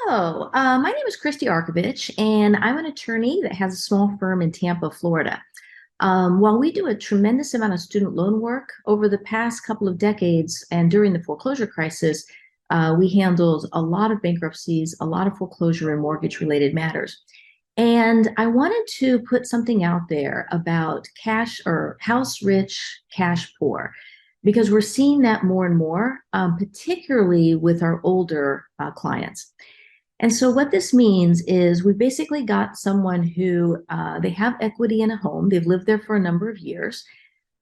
My name is Christie Arkovich, and I'm an attorney that has a small firm in Tampa, Florida. While we do a tremendous amount of student loan work over the past couple of decades and during the foreclosure crisis, we handled a lot of bankruptcies, a lot of foreclosure and mortgage-related matters. And I wanted to put something out there about cash or house rich, cash poor, because we're seeing that more and more, particularly with our older clients. And so what this means is we basically got someone who they have equity in a home. They've lived there for a number of years.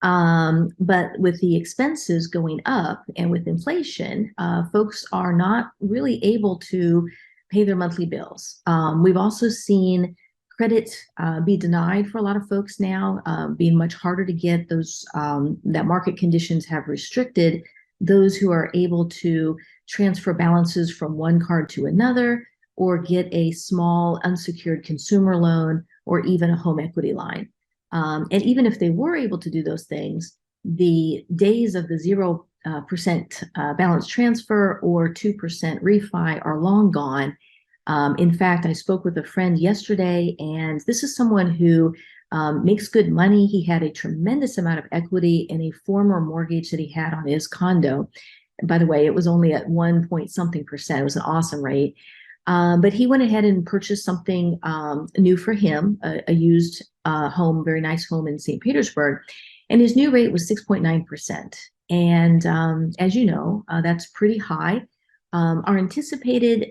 But with the expenses going up and with inflation, folks are not really able to pay their monthly bills. We've also seen credit be denied for a lot of folks now, being much harder to get. Those that market conditions have restricted those who are able to transfer balances from one card to another, or get a small unsecured consumer loan, or even a home equity line. And even if they were able to do those things, the days of the 0% balance transfer or 2% refi are long gone. In fact, I spoke with a friend yesterday, and this is someone who makes good money. He had a tremendous amount of equity in a former mortgage that he had on his condo. And by the way, it was only at 1 point something percent. It was an awesome rate. But he went ahead and purchased something new for him, a used home, very nice home in St. Petersburg. And his new rate was 6.9%. And as you know, that's pretty high. Our anticipated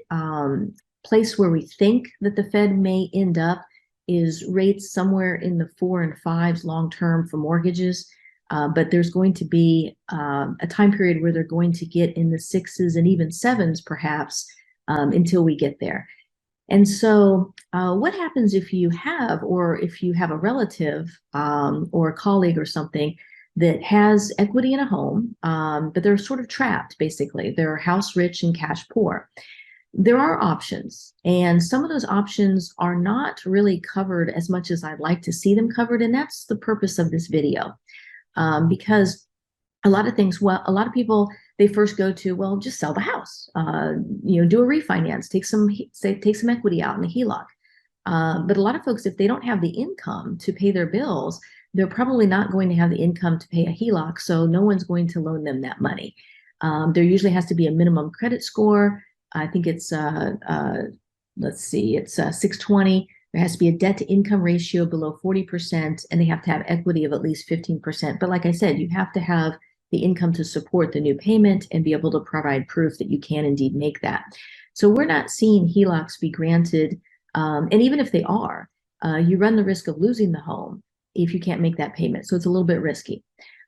place where we think that the Fed may end up is rates somewhere in the 4 and 5s long term for mortgages. But there's going to be a time period where they're going to get in the 6s and even 7s perhaps until we get there. And so what happens if you have, or if you have a relative or a colleague or something that has equity in a home, but they're sort of trapped, basically. They're house rich and cash poor. There are options, and some of those options are not really covered as much as I'd like to see them covered, and that's the purpose of this video. Because a lot of things, well, a lot of people, they first go to, well, just sell the house, do a refinance, take some equity out in a HELOC. But a lot of folks, if they don't have the income to pay their bills, they're probably not going to have the income to pay a HELOC, so no one's going to loan them that money. There usually has to be a minimum credit score. I think it's, let's see, it's 620. There has to be a debt to income ratio below 40%, and they have to have equity of at least 15%. But like I said, you have to have the income to support the new payment and be able to provide proof that you can indeed make that. So we're not seeing HELOCs be granted. And even if they are, you run the risk of losing the home if you can't make that payment. So it's a little bit risky.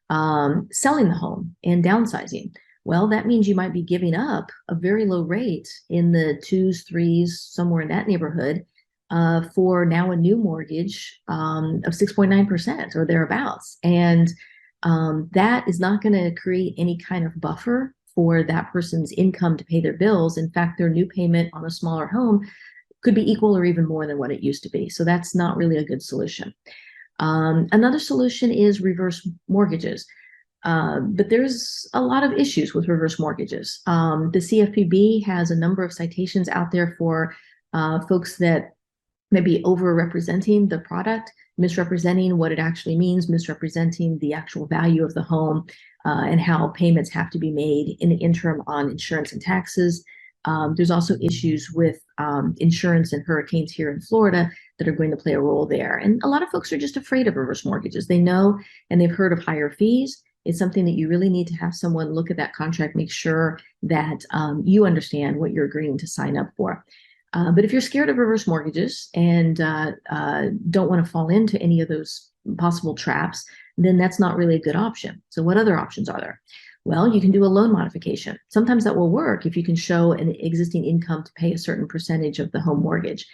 Selling the home and downsizing. Well, that means you might be giving up a very low rate in the 2s, 3s, somewhere in that neighborhood, for now a new mortgage of 6.9% or thereabouts. And that is not going to create any kind of buffer for that person's income to pay their bills. In fact, their new payment on a smaller home could be equal or even more than what it used to be. So that's not really a good solution. Another solution is reverse mortgages. But there's a lot of issues with reverse mortgages. The CFPB has a number of citations out there for folks that may be over-representing the product, misrepresenting what it actually means, misrepresenting the actual value of the home, and how payments have to be made in the interim on insurance and taxes. There's also issues with insurance and hurricanes here in Florida that are going to play a role there. And a lot of folks are just afraid of reverse mortgages. They know, and they've heard of higher fees. It's something that you really need to have someone look at that contract, make sure that you understand what you're agreeing to sign up for. But if you're scared of reverse mortgages and don't want to fall into any of those possible traps, then that's not really a good option. So what other options are there? Well, you can do a loan modification. Sometimes that will work if you can show an existing income to pay a certain percentage of the home mortgage.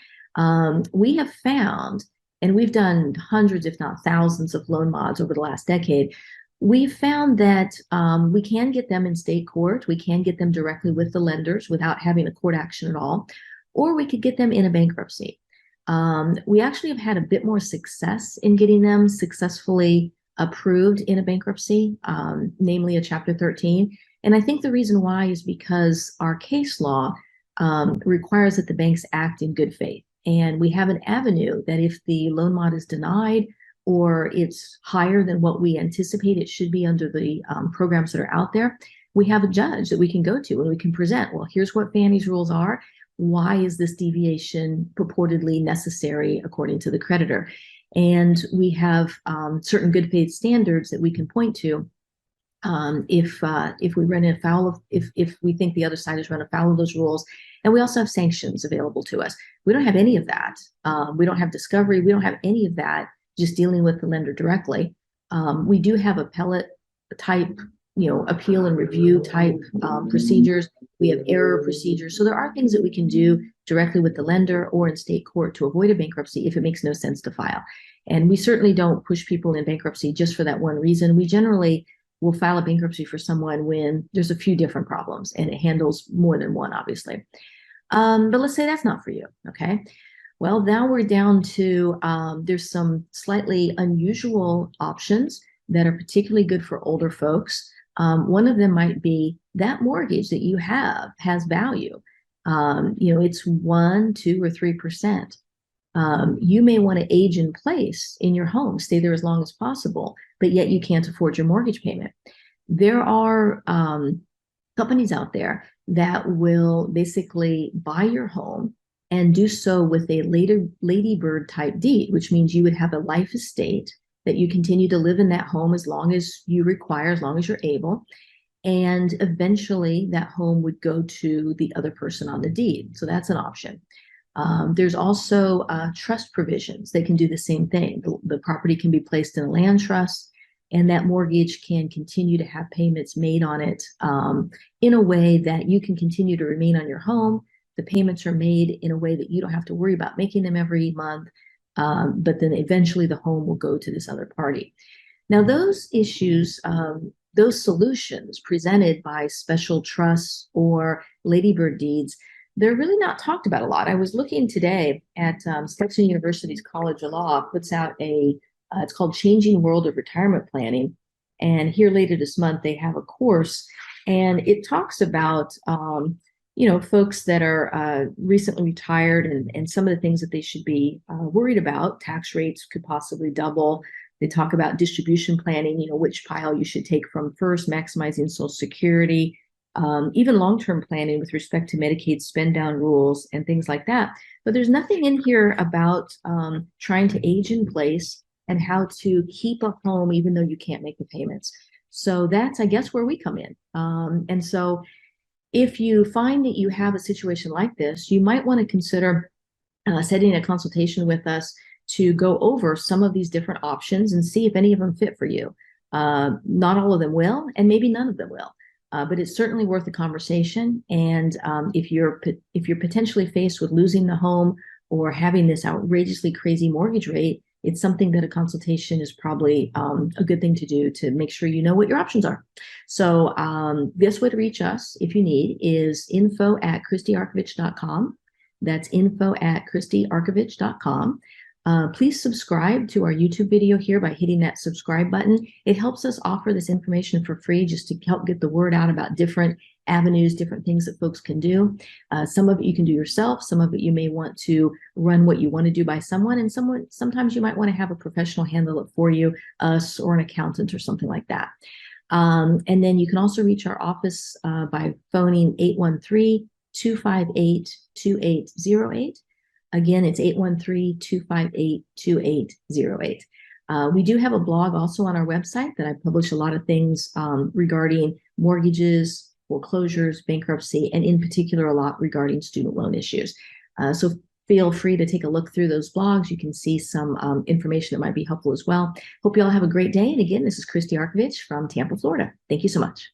We have found, and we've done hundreds, if not thousands, of loan mods over the last decade. We've found that we can get them in state court. We can get them directly with the lenders without having a court action at all, or we could get them in a bankruptcy. We actually have had a bit more success in getting them successfully approved in a bankruptcy, namely a Chapter 13. And I think the reason why is because our case law requires that the banks act in good faith. And we have an avenue that if the loan mod is denied or it's higher than what we anticipate it should be under the programs that are out there, we have a judge that we can go to and we can present, well, here's what Fannie's rules are. Why is this deviation purportedly necessary according to the creditor? And we have certain good faith standards that we can point to if we run afoul of, if we think the other side has run afoul of those rules. And we also have sanctions available to us. We don't have any of that. We don't have discovery. We don't have any of that, just dealing with the lender directly. We do have appellate type, appeal and review type procedures. We have error procedures. So there are things that we can do directly with the lender or in state court to avoid a bankruptcy if it makes no sense to file. And we certainly don't push people in bankruptcy just for that one reason. We generally will file a bankruptcy for someone when there's a few different problems and it handles more than one, obviously. But let's say that's not for you, okay? Well, now we're down to, there's some slightly unusual options that are particularly good for older folks. One of them might be that mortgage that you have has value. It's 1%, 2%, or 3%. You may want to age in place in your home, stay there as long as possible, but yet you can't afford your mortgage payment. There are companies out there that will basically buy your home and do so with a ladybird type deed, which means you would have a life estate that you continue to live in that home as long as you require, as long as you're able. And eventually that home would go to the other person on the deed. So that's an option. There's also trust provisions that can do the same thing. The property can be placed in a land trust, and that mortgage can continue to have payments made on it in a way that you can continue to remain on your home. The payments are made in a way that you don't have to worry about making them every month, but then eventually the home will go to this other party. Now, those issues, those solutions presented by special trusts or ladybird deeds, they're really not talked about a lot. I was looking today at Stetson University's College of Law puts out it's called Changing World of Retirement Planning. And here later this month, they have a course and it talks about, folks that are recently retired and some of the things that they should be worried about. Tax rates could possibly double. They talk about distribution planning, which pile you should take from first, maximizing Social Security, even long-term planning with respect to Medicaid spend down rules and things like that. But there's nothing in here about trying to age in place and how to keep a home even though you can't make the payments. So that's, I guess, where we come in. And so if you find that you have a situation like this, you might want to consider setting a consultation with us to go over some of these different options and see if any of them fit for you. Not all of them will, and maybe none of them will. But it's certainly worth a conversation. And if you're potentially faced with losing the home or having this outrageously crazy mortgage rate, it's something that a consultation is probably a good thing to do to make sure you know what your options are. So this way to reach us, if you need, is info@ChristieArkovich.com. That's info@ChristieArkovich.com. Please subscribe to our YouTube video here by hitting that subscribe button. It helps us offer this information for free just to help get the word out about different avenues, different things that folks can do. Some of it you can do yourself. Some of it you may want to run what you want to do by someone, and sometimes you might want to have a professional handle it for you, us or an accountant or something like that. And then you can also reach our office by phoning 813-258-2808. Again, it's 813-258-2808. We do have a blog also on our website that I publish a lot of things regarding mortgages, foreclosures, bankruptcy, and in particular, a lot regarding student loan issues. So feel free to take a look through those blogs. You can see some information that might be helpful as well. Hope you all have a great day. And again, this is Christie Arkovich from Tampa, Florida. Thank you so much.